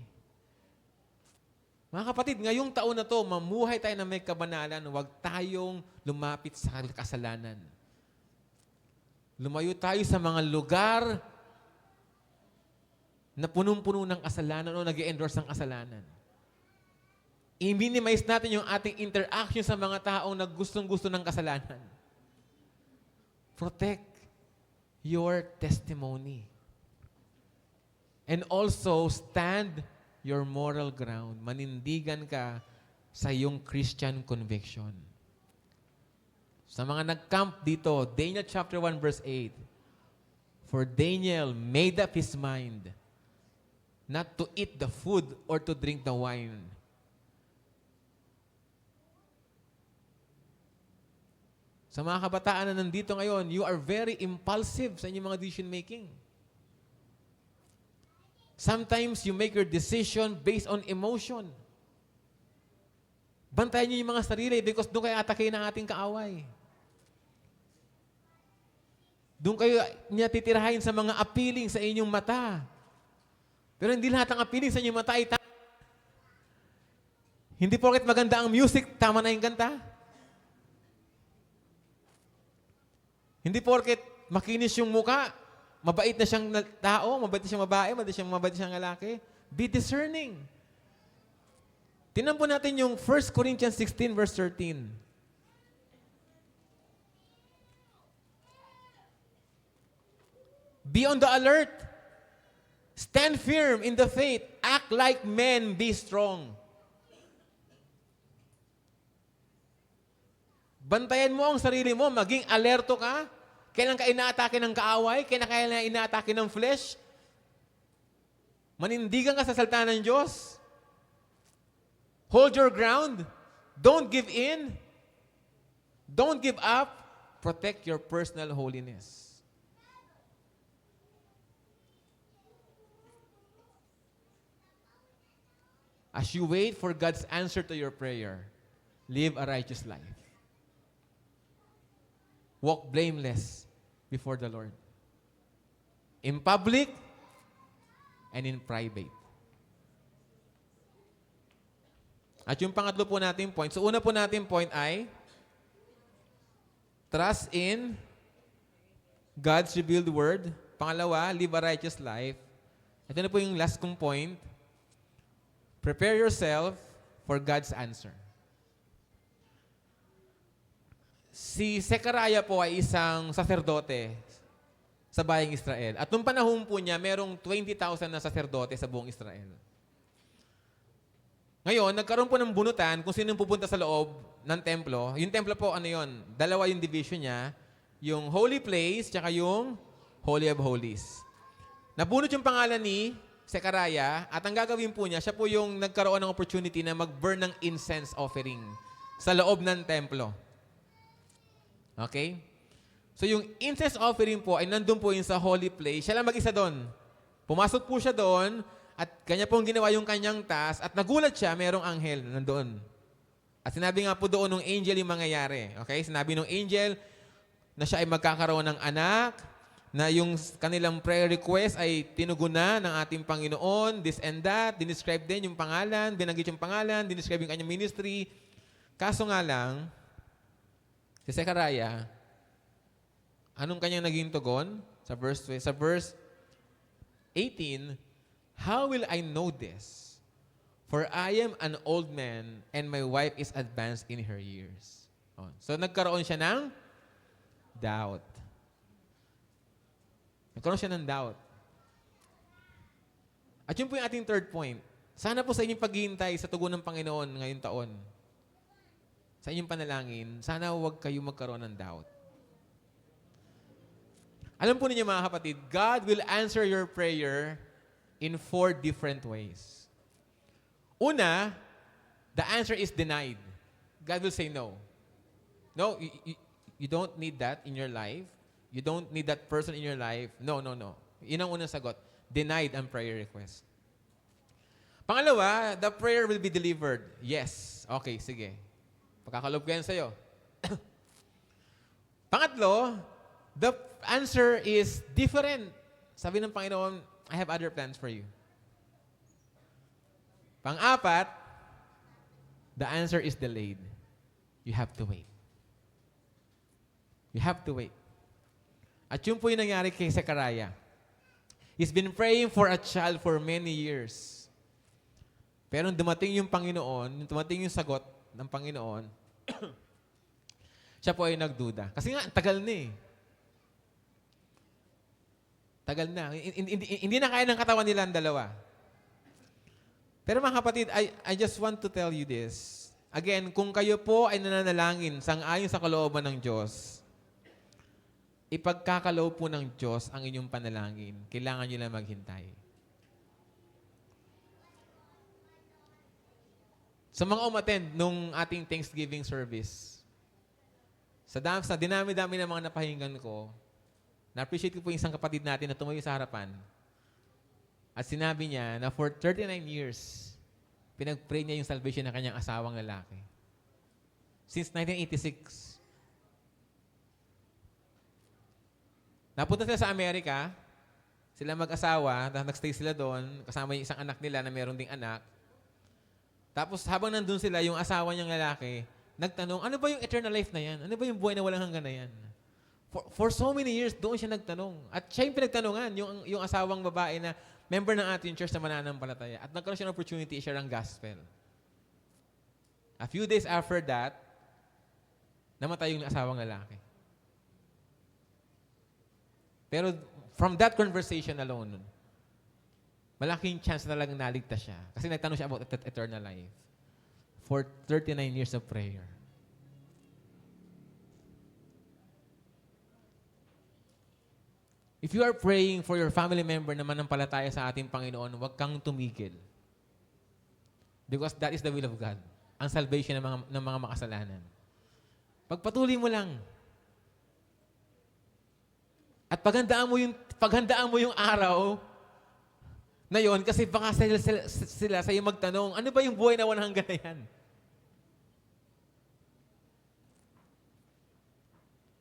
Mga kapatid, ngayong taon na to, mamuhay tayo na may kabanalan, huwag tayong lumapit sa kasalanan. Lumayo tayo sa mga lugar na punong-puno ng kasalanan o nag-endorse ng kasalanan. I-minimize natin yung ating interaction sa mga taong naggustong-gusto ng kasalanan. Protect your testimony. And also, stand your moral ground. Manindigan ka sa iyong Christian conviction. Sa mga nag-camp dito, Daniel chapter 1 verse 8, for Daniel made up his mind not to eat the food or to drink the wine. Sa mga kabataan na nandito ngayon, you are very impulsive sa inyong mga decision making. Sometimes you make your decision based on emotion. Bantayan niyo yung mga sarili because doon kayo atake ng ating kaaway. Doon kayo niya titirahin sa mga appealing sa inyong mata. Pero hindi lahat ng appealing sa inyong mata ay tama. Hindi porket maganda ang music, tama na yung kanta. Hindi porket makinis yung muka, mabait na siyang tao, mabait na siyang babae, mabait na siyang lalaki. Be discerning. Tingnan po natin yung 1 Corinthians 16 verse 13. Be on the alert. Stand firm in the faith. Act like men. Be strong. Bantayan mo ang sarili mo. Maging alerto ka. Kailan ka inaatake ng kaaway? Kailan inaatake ng flesh? Manindigan ka sa salita ng Diyos. Hold your ground. Don't give in. Don't give up. Protect your personal holiness. As you wait for God's answer to your prayer, live a righteous life. Walk blameless before the Lord. In public and in private. At yung pangatlo po natin point. So una po natin point ay trust in God's revealed word. Pangalawa, live a righteous life. Ito na po yung last kong point. Prepare yourself for God's answer. Si Zechariah po ay isang saserdote sa bayang Israel. At nung panahon po niya, merong 20,000 na saserdote sa buong Israel. Ngayon, nagkaroon po ng bunutan kung sino pupunta sa loob ng templo. Yung templo po, ano yun? Dalawa yung division niya. Yung holy place, tsaka yung Holy of Holies. Nabunot yung pangalan ni Zechariah, at ang gagawin po niya, siya po yung nagkaroon ng opportunity na mag-burn ng incense offering sa loob ng templo. Okay? So yung incense offering po ay nandun po yung sa holy place. Siya lang mag-isa doon. Pumasok po siya doon, at kanya pong ginawa yung kanyang task, at nagulat siya, merong anghel nandoon. At sinabi nga po doon ng angel yung mangyayari. Okay? Sinabi ng angel na siya ay magkakaroon ng anak, na yung kanilang prayer request ay tinugunan ng ating Panginoon, this and that, dinescribe din yung pangalan, binanggit yung pangalan, dinescribe yung kanyang ministry. Kaso nga lang, si Zechariah, anong kanyang naging tugon? Sa verse 18, how will I know this? For I am an old man and my wife is advanced in her years. Oh. So nagkaroon siya ng doubt. Nagkaroon siya ng doubt. At yun po yung ating third point. Sana po sa inyong paghihintay sa tugon ng Panginoon ngayong taon, sa inyong panalangin, sana huwag kayo magkaroon ng doubt. Alam po ninyo mga kapatid, God will answer your prayer in 4 different ways. Una, the answer is denied. God will say no. No, you don't need that in your life. You don't need that person in your life. No. Yun ang unang sagot. Denied ang prayer request. Pangalawa, the prayer will be delivered. Yes. Okay, sige. Pagkakalob ko yan sa'yo. Pangatlo, the answer is different. Sabi ng Panginoon, I have other plans for you. Pang-apat, the answer is delayed. You have to wait. You have to wait. At yun po yung nangyari kay Zechariah. He's been praying for a child for many years. Pero dumating yung Panginoon, dumating yung sagot ng Panginoon, siya po ay nagduda. Kasi nga, tagal na eh. Tagal na. Hindi na kaya ng katawan nila ang dalawa. Pero mga kapatid, I just want to tell you this. Again, kung kayo po ay nananalangin sang-ayon sa kalooban ng Diyos, ipagkakaloob po ng Diyos ang inyong panalangin. Kailangan nyo lang maghintay. Sa mga umattend nung ating Thanksgiving service, sa dinami-dami ng mga napahinggan ko, na-appreciate ko po yung isang kapatid natin na tumayo sa harapan. At sinabi niya na for 39 years, pinag-pray niya yung salvation ng kanyang asawang lalaki. Since 1986. Napunta sila sa Amerika, sila mag-asawa, nag-stay sila doon, kasama yung isang anak nila na meron ding anak. Tapos habang nandun sila, yung asawa niyang lalaki, nagtanong, ano ba yung eternal life na yan? Ano ba yung buhay na walang hanggan na yan? For so many years, doon siya nagtanong. At siya yung pinagtanungan, yung asawang babae na member ng ating church na mananampalataya. At nagkaroon siya ng opportunity, i-share ang gospel. A few days after that, namatay yung asawang lalaki. Pero from that conversation alone, malaking chance na talagang naligtas siya. Kasi nagtanong siya about eternal life. For 39 years of prayer. If you are praying for your family member na manampalataya sa ating Panginoon, huwag kang tumigil. Because that is the will of God. Ang salvation ng mga makasalanan. Pagpatuloy mo lang. At paghandaan mo yung araw na yon kasi baka sila sa iyo magtanong, ano ba yung buhay na walang hanggan na yan?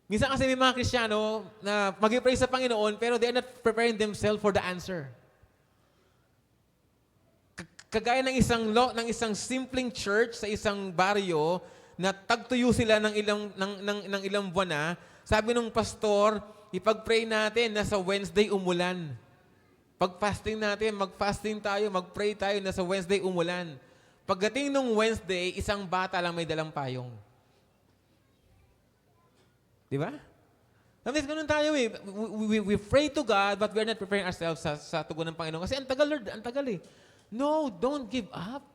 Minsan kasi may mga Kristiyano na mag-pray sa Panginoon pero they are not preparing themselves for the answer. Kagaya ng isang simpleng church sa isang baryo na tagtuyo sila ng ilang buwan na, sabi nung pastor, ipag-pray natin na sa Wednesday umulan. Pag-fasting natin, mag-fasting tayo, mag-pray tayo na sa Wednesday umulan. Pagdating nung Wednesday, isang bata lang may dalang payong. Di ba? Sometimes ganun tayo eh. We pray to God, but we're not preparing ourselves sa tugon ng Panginoon. Kasi ang tagal, Lord, ang tagal eh. No, don't give up.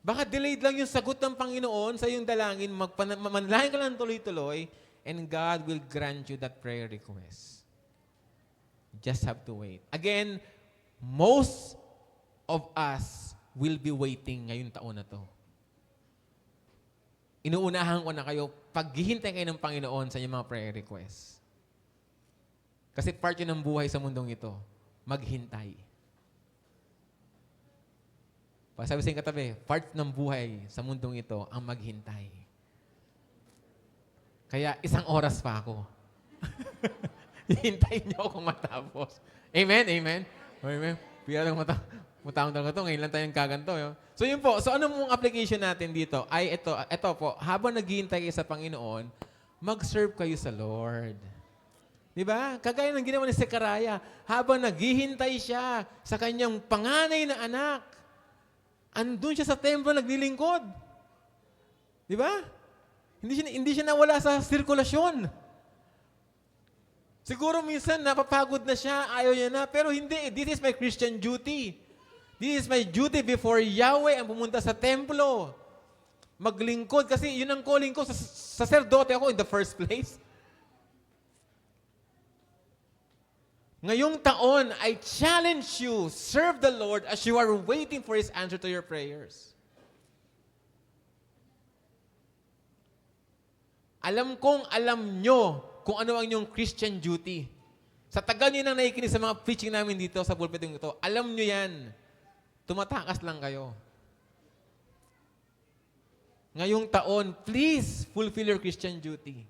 Baka delayed lang yung sagot ng Panginoon sa iyong dalangin, manalangin ka lang tuloy-tuloy, and God will grant you that prayer request. You just have to wait. Again, most of us will be waiting ngayong taon na to. Inuunahan ko na kayo, paghihintay kayo ng Panginoon sa inyong mga prayer requests. Kasi part yun ng buhay sa mundong ito, maghintay. Sabi sa katabi, part ng buhay sa mundong ito ang maghintay. Kaya 1 oras pa ako. Hintayin niyo akong matapos. Amen? Amen? Amen? Pira lang matapos talaga ito. Ngayon lang tayong kaganto. So yun po. So ano mong application natin dito? Ay ito po. Habang naghihintay kayo sa Panginoon, mag-serve kayo sa Lord. Diba? Kagaya ng ginawa ni Zechariah, habang naghihintay siya sa kanyang panganay na anak, andun siya sa templo naglilingkod. Di ba? Hindi siya nawala sa sirkulasyon. Siguro minsan napapagod na siya, ayaw niya na, pero hindi. This is my Christian duty. This is my duty before Yahweh ang pumunta sa templo. Maglingkod kasi yun ang calling ko. Sacerdote ako in the first place. Ngayong taon, I challenge you, serve the Lord as you are waiting for His answer to your prayers. Alam nyo kung ano ang inyong Christian duty. Sa tagal nyo nang nakikinig sa mga preaching namin dito sa pulpitong ito, alam nyo yan. Tumatakas lang kayo. Ngayong taon, please fulfill your Christian duty.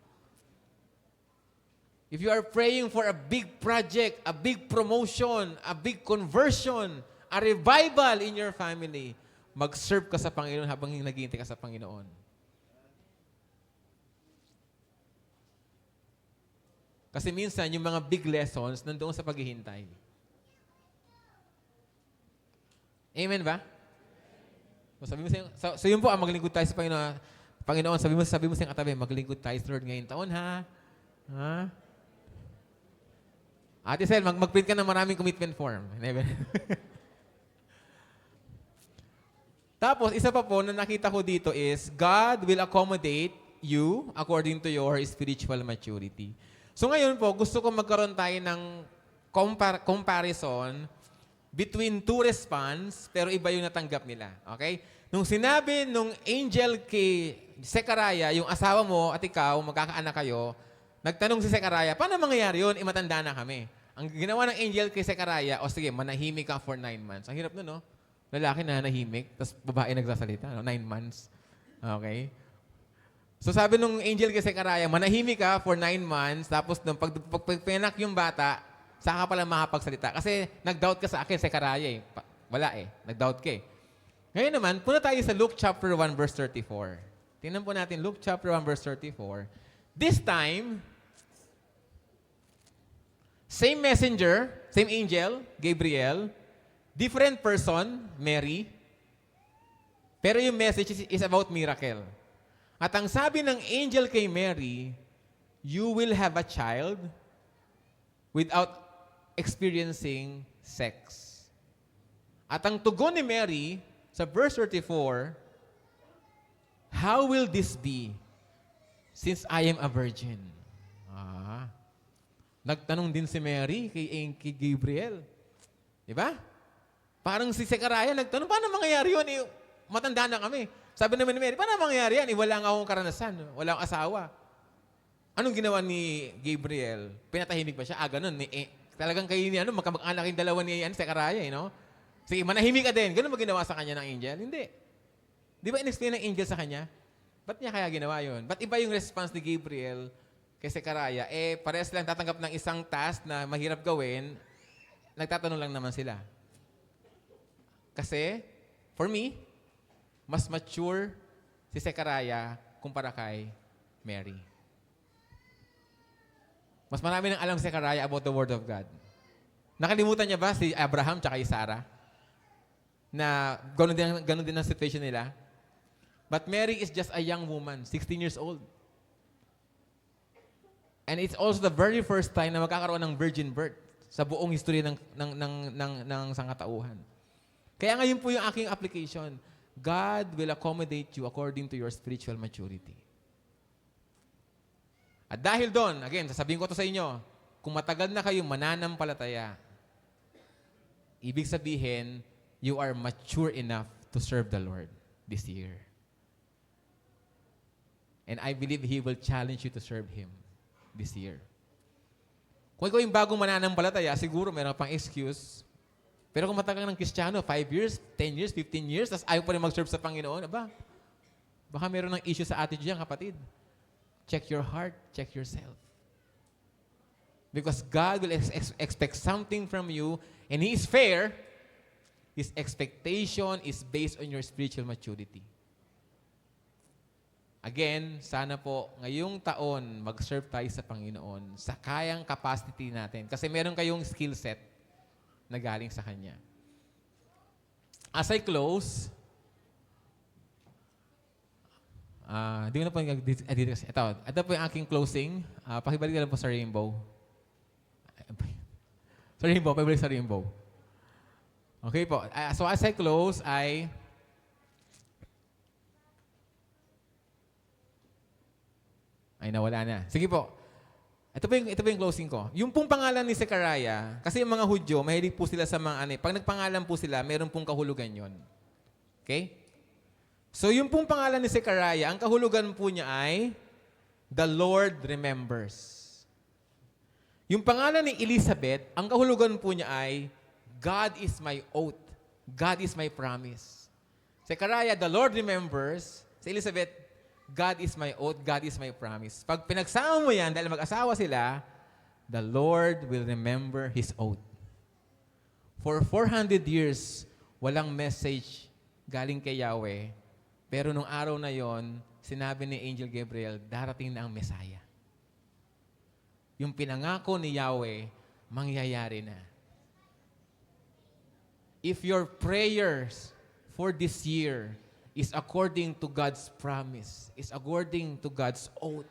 If you are praying for a big project, a big promotion, a big conversion, a revival in your family, mag-serve ka sa Panginoon habang naghihintay ka sa Panginoon. Kasi minsan, yung mga big lessons nandoon sa paghihintay. Amen ba? So yun po, maglingkod tayo sa Panginoon. Panginoon, sabi mo sa katabi, maglingkod tayo sa Lord ngayong taon, ha? Ha? Ate Sel, mag-print ka ng maraming commitment form. Tapos, isa pa po na nakita ko dito is, God will accommodate you according to your spiritual maturity. So ngayon po, gusto ko magkaroon tayo ng comparison between two response, pero iba yung natanggap nila. Okay? Nung sinabi nung angel kay Zechariah, yung asawa mo at ikaw, magkakaanak kayo, nagtanong si Zechariah, paano mangyayari yun? Matanda na kami. Ang ginawa ng angel kay Zechariah, o sige, manahimik ka for 9 months. Ang hirap nun, no? Lalaki na nahimik, tapos babae nagsasalita, no? 9 months. Okay? So sabi nung angel kay Zechariah, manahimik ka for 9 months, tapos nung pag pinak yung bata, saka ka pala makapagsalita. Kasi nag-doubt ka sa akin, Zechariah eh. Wala eh. Nag-doubt ka eh. Ngayon naman, punta tayo sa Luke chapter 1 verse 34. Tingnan po natin Luke chapter 1 verse 34. This time, same messenger, same angel, Gabriel, different person, Mary, pero yung message is about miracle. At ang sabi ng angel kay Mary, you will have a child without experiencing sex. At ang tugon ni Mary, sa verse 34, how will this be since I am a virgin? Nagtanong din si Mary kay Gabriel. Di ba? Parang si Zechariah nagtanong, paano mangyayari yun? Eh, matanda na kami. Sabi naman ni Mary, paano mangyayari yan? Eh, wala nga akong karanasan. Wala akong asawa. Anong ginawa ni Gabriel? Pinatahimik ba siya? Ganun. Talagang kayo ni magkamag-anak yung dalawa ni Zechariah, no? Sige, manahimik ka din. Ganun ba ginawa sa kanya ng angel? Hindi. Di ba in-explain ng angel sa kanya? Ba't niya kaya ginawa yun? Ba't iba yung response ni Gabriel kay Zechariah? Eh, parehas lang tatanggap ng isang task na mahirap gawin, nagtatanong lang naman sila. Kasi, for me, mas mature si Zechariah kumpara kay Mary. Mas marami nang alam si Zechariah about the Word of God. Nakalimutan niya ba si Abraham tsaka si Sarah? Na ganun din ang situation nila. But Mary is just a young woman, 16 years old. And it's also the very first time na magkakaroon ng virgin birth sa buong history ng sangkatauhan. Kaya ngayon po yung aking application. God will accommodate you according to your spiritual maturity. At dahil doon, again, sasabihin ko to sa inyo, kung matagal na kayong mananampalataya, ibig sabihin, you are mature enough to serve the Lord this year. And I believe He will challenge you to serve Him this year. Kung ikaw yung bagong mananampalataya, siguro meron pang excuse. Pero kung matagal ng Kristiyano, 5 years, 10 years, 15 years, tapos ayaw pa rin mag-serve sa Panginoon, baka meron ng issue sa attitude yan, kapatid. Check your heart, check yourself. Because God will expect something from you, and He is fair. His expectation is based on your spiritual maturity. Again, sana po, ngayong taon, mag-serve tayo sa Panginoon sa kayang capacity natin. Kasi meron kayong skill set na galing sa Kanya. As I close, di ko na po dito kasi. Ito po yung aking closing. Pakibalik na lang po sa rainbow. Sa rainbow, pakibalik sa rainbow. Okay po. So as I close, ay nawala na. Sige po. Ito po yung closing ko. Yung pong pangalan ni Zechariah, kasi yung mga Hudyo, mahilig po sila sa mga pag nagpangalan po sila, meron pong kahulugan yon. Okay? So yung pong pangalan ni Zechariah, ang kahulugan po niya ay, the Lord remembers. Yung pangalan ni Elizabeth, ang kahulugan po niya ay, God is my oath. God is my promise. Zechariah, the Lord remembers. Sa Elizabeth, God is my oath, God is my promise. Pag pinagsama mo yan, dahil mag-asawa sila, the Lord will remember His oath. For 400 years, walang message galing kay Yahweh. Pero nung araw na yon, sinabi ni Angel Gabriel, darating na ang Messiah. Yung pinangako ni Yahweh, mangyayari na. If your prayers for this year is according to God's promise, is according to God's oath,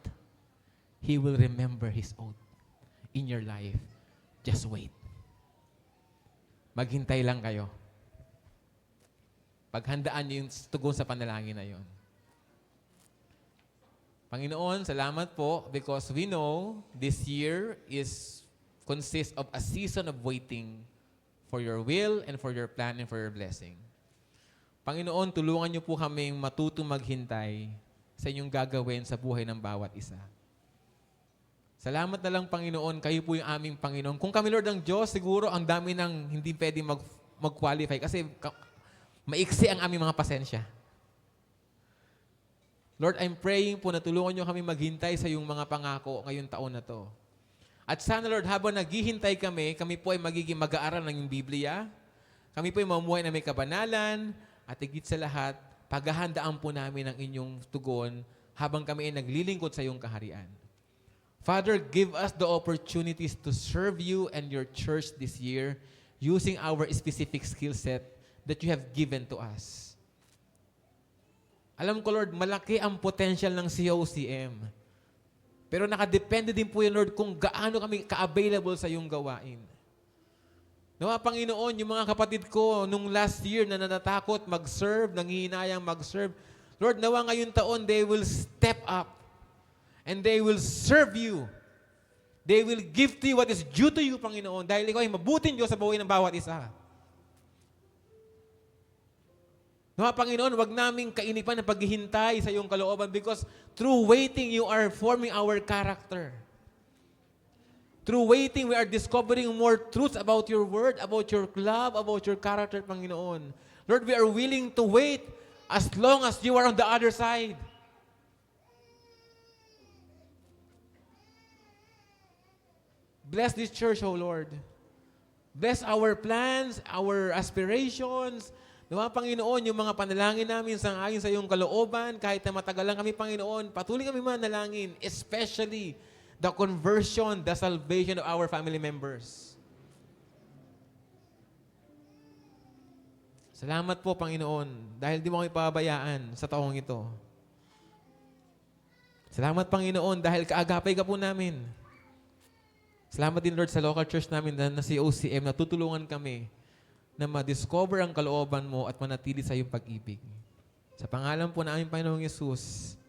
He will remember His oath in your life. Just wait. Maghintay lang kayo. Paghandaan niyo yung tugon sa panalangin na yon. Panginoon, salamat po because we know this year consists of a season of waiting for your will, and for your plan, and for your blessing. Panginoon, tulungan niyo po kaming matutong maghintay sa inyong gagawin sa buhay ng bawat isa. Salamat na lang, Panginoon, kayo po yung aming Panginoon. Kung kami, Lord, ang Diyos, siguro ang dami ng hindi pwede mag-qualify kasi maiksi ang aming mga pasensya. Lord, I'm praying po na tulungan niyo kami maghintay sa iyong mga pangako ngayong taon na to. At sana, Lord, habang naghihintay kami po ay magiging mag-aaral ng iyong Biblia. Kami po ay mamuhay na may kabanalan. At higit sa lahat, paghahandaan po namin ang inyong tugon habang kami ay naglilingkod sa iyong kaharian. Father, give us the opportunities to serve you and your church this year using our specific skill set that you have given to us. Alam ko, Lord, malaki ang potential ng COCM. Pero nakadepende din po yun, Lord, kung gaano kami ka-available sa iyong gawain. Nawa, Panginoon, yung mga kapatid ko nung last year na natatakot mag-serve, nangihinayang mag-serve, Lord, nawa ngayong taon, they will step up and they will serve you. They will give to you what is due to you, Panginoon, dahil ikaw ay mabuting Diyos sa buhay ng bawat isa. Nawa, Panginoon, wag naming kainipan ng paghihintay sa iyong kalooban because through waiting, you are forming our character. Through waiting, we are discovering more truths about your word, about your love, about your character, Panginoon. Lord, we are willing to wait as long as you are on the other side. Bless this church, O Lord. Bless our plans, our aspirations. Nawa, Panginoon, yung mga panalangin namin ayon sa iyong kalooban, kahit na matagal lang kami, Panginoon, patuloy kami manalangin, especially the conversion, the salvation of our family members. Salamat po, Panginoon, dahil di mo kami pababayaan sa taong ito. Salamat, Panginoon, dahil kaagapay ka po namin. Salamat din, Lord, sa local church namin na COCM, na tutulungan kami na ma-discover ang kalooban mo at manatili sa iyong pag-ibig. Sa pangalan po namin, Panginoong Yesus,